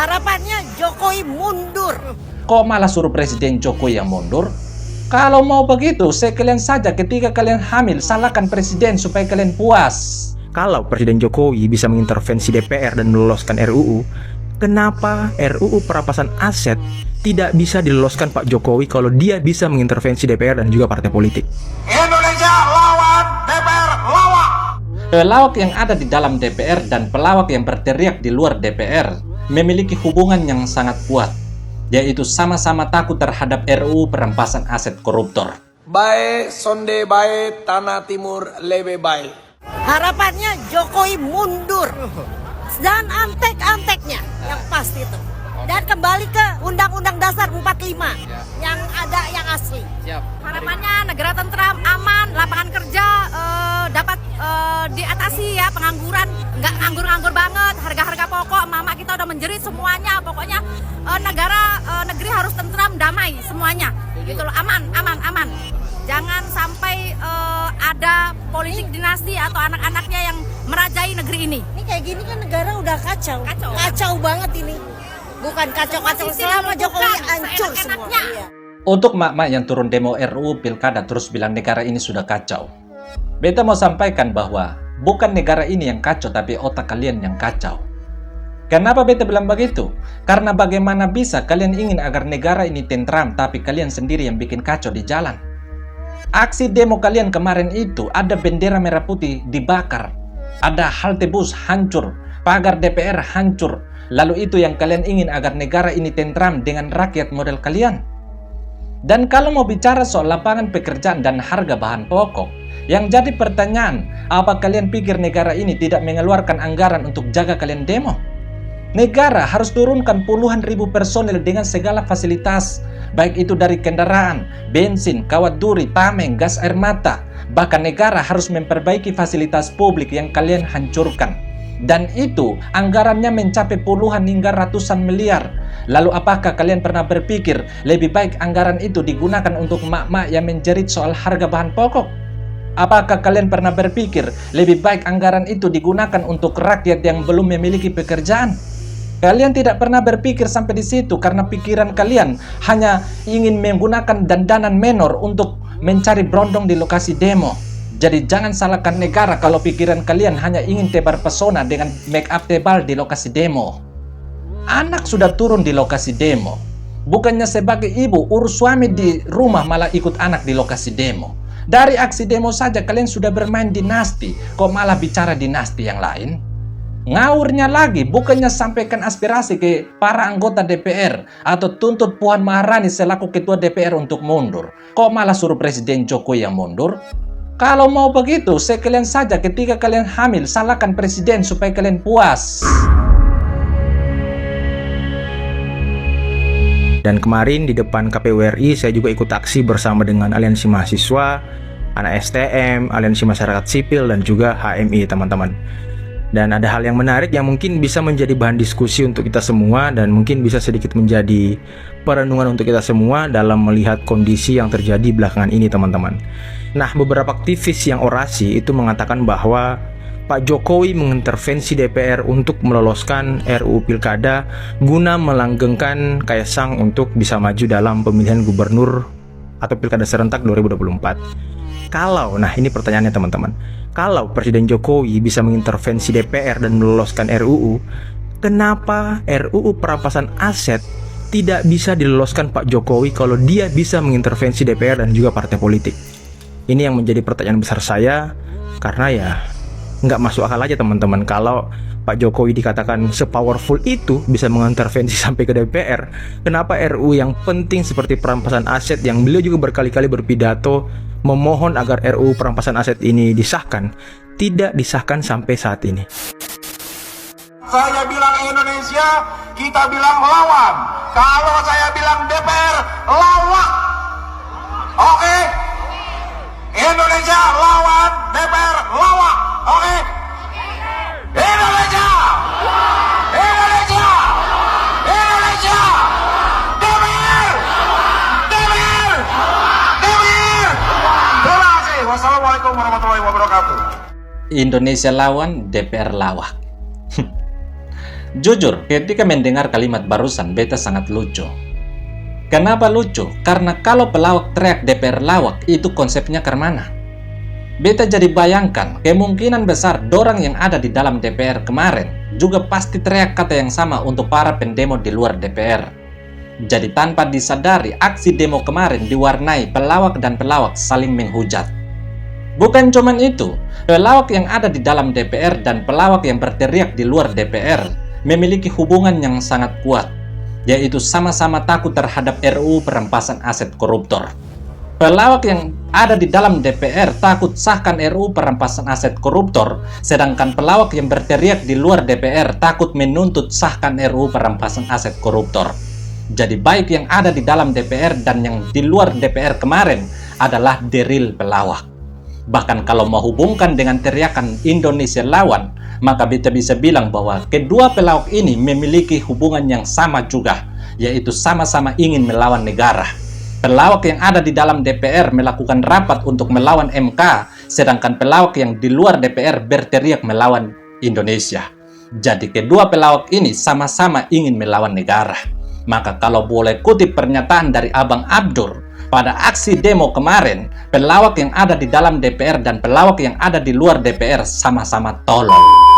Harapannya Jokowi mundur. Kok malah suruh Presiden Jokowi yang mundur? Kalau mau begitu, sekalian saja ketika kalian hamil, salahkan Presiden supaya kalian puas. Kalau Presiden Jokowi bisa mengintervensi DPR dan meloloskan RUU, kenapa RUU perampasan aset tidak bisa diloloskan Pak Jokowi kalau dia bisa mengintervensi DPR dan juga partai politik? Indonesia lawan DPR lawak. Pelawak yang ada di dalam DPR dan pelawak yang berteriak di luar DPR memiliki hubungan yang sangat kuat, yaitu sama-sama takut terhadap RUU perampasan aset koruptor. Baik sonde baik tanah timur lebih baik. Harapannya Jokowi mundur. Dan antek-anteknya yang pasti itu. Dan kembali ke Undang-Undang Dasar 45 yang ada yang asli. Harapannya negara tentram, aman, lapangan kerja dapat diatasi ya, pengangguran nggak nganggur-nganggur banget, harga-harga pokok mama kita udah menjerit semuanya, pokoknya negeri harus tentram, damai semuanya, gitu loh, aman. Jangan sampai ada politik dinasti atau anak-anaknya yang merajai negeri ini. Ini kayak gini kan negara udah kacau. Kacau banget ini. Bukan kacau-kacau, selama Jokowi hancur semua. Iya. Untuk mak-mak yang turun demo RUU Pilkada terus bilang negara ini sudah kacau, beta mau sampaikan bahwa bukan negara ini yang kacau, tapi otak kalian yang kacau. Kenapa beta bilang begitu? Karena bagaimana bisa kalian ingin agar negara ini tentram, tapi kalian sendiri yang bikin kacau di jalan. Aksi demo kalian kemarin itu ada bendera merah putih dibakar, ada halte bus hancur, pagar DPR hancur. Lalu itu yang kalian ingin agar negara ini tentram dengan rakyat model kalian. Dan kalau mau bicara soal lapangan pekerjaan dan harga bahan pokok, yang jadi pertanyaan, apa kalian pikir negara ini tidak mengeluarkan anggaran untuk jaga kalian demo? Negara harus turunkan puluhan ribu personel dengan segala fasilitas, baik itu dari kendaraan, bensin, kawat duri, tameng, gas air mata. Bahkan negara harus memperbaiki fasilitas publik yang kalian hancurkan. Dan itu anggarannya mencapai puluhan hingga ratusan miliar. Lalu apakah kalian pernah berpikir lebih baik anggaran itu digunakan untuk mak-mak yang menjerit soal harga bahan pokok? Apakah kalian pernah berpikir lebih baik anggaran itu digunakan untuk rakyat yang belum memiliki pekerjaan? Kalian tidak pernah berpikir sampai di situ karena pikiran kalian hanya ingin menggunakan dandanan menor untuk mencari berondong di lokasi demo. Jadi jangan salahkan negara kalau pikiran kalian hanya ingin tebar pesona dengan make up tebal di lokasi demo. Anak sudah turun di lokasi demo. Bukannya sebagai ibu urus suami di rumah malah ikut anak di lokasi demo. Dari aksi demo saja kalian sudah bermain dinasti, kok malah bicara dinasti yang lain? Ngawurnya lagi, bukannya sampaikan aspirasi ke para anggota DPR atau tuntut Puan Maharani selaku ketua DPR untuk mundur, kok malah suruh Presiden Jokowi yang mundur? Kalau mau begitu, sekalian saja ketika kalian hamil, salahkan Presiden supaya kalian puas. Dan kemarin di depan KPU RI saya juga ikut aksi bersama dengan Aliansi Mahasiswa, Anak STM, Aliansi Masyarakat Sipil, dan juga HMI teman-teman. Dan ada hal yang menarik yang mungkin bisa menjadi bahan diskusi untuk kita semua dan mungkin bisa sedikit menjadi perenungan untuk kita semua dalam melihat kondisi yang terjadi belakangan ini teman-teman. Nah, beberapa aktivis yang orasi itu mengatakan bahwa Pak Jokowi mengintervensi DPR untuk meloloskan RUU Pilkada guna melanggengkan Kaisang untuk bisa maju dalam pemilihan gubernur atau Pilkada serentak 2024. Nah ini pertanyaannya teman-teman, kalau Presiden Jokowi bisa mengintervensi DPR dan meloloskan RUU, kenapa RUU perampasan aset tidak bisa diloloskan Pak Jokowi kalau dia bisa mengintervensi DPR dan juga partai politik? Ini yang menjadi pertanyaan besar saya, karena ya nggak masuk akal aja teman-teman kalau Pak Jokowi dikatakan sepowerful itu bisa mengintervensi sampai ke DPR. Kenapa RUU yang penting seperti perampasan aset yang beliau juga berkali-kali berpidato memohon agar RUU perampasan aset ini disahkan, tidak disahkan sampai saat ini? Saya bilang Indonesia, kita bilang lawan. Kalau saya bilang DPR, lawak. Oke? Indonesia lawan DPR, lawak. Oke? Indonesia! Indonesia! Indonesia! DPR! DPR! DPR! Terima kasih. Wassalamualaikum warahmatullahi wabarakatuh. Indonesia lawan, DPR lawak. Jujur, ketika mendengar kalimat barusan, beta sangat lucu. Kenapa lucu? Karena kalau pelawak teriak DPR lawak, itu konsepnya kemana? Beta jadi bayangkan, kemungkinan besar dorang yang ada di dalam DPR kemarin juga pasti teriak kata yang sama untuk para pendemo di luar DPR. Jadi tanpa disadari, aksi demo kemarin diwarnai pelawak dan pelawak saling menghujat. Bukan cuman itu, pelawak yang ada di dalam DPR dan pelawak yang berteriak di luar DPR memiliki hubungan yang sangat kuat, yaitu sama-sama takut terhadap RUU perampasan aset koruptor. Pelawak yang ada di dalam DPR takut sahkan RUU perampasan aset koruptor, sedangkan pelawak yang berteriak di luar DPR takut menuntut sahkan RUU perampasan aset koruptor. Jadi baik yang ada di dalam DPR dan yang di luar DPR kemarin adalah the real pelawak. Bahkan kalau menghubungkan dengan teriakan Indonesia lawan, maka kita bisa bilang bahwa kedua pelawak ini memiliki hubungan yang sama juga, yaitu sama-sama ingin melawan negara. Pelawak yang ada di dalam DPR melakukan rapat untuk melawan MK, sedangkan pelawak yang di luar DPR berteriak melawan Indonesia. Jadi kedua pelawak ini sama-sama ingin melawan negara. Maka kalau boleh kutip pernyataan dari Abang Abdur, pada aksi demo kemarin, pelawak yang ada di dalam DPR dan pelawak yang ada di luar DPR sama-sama tolol.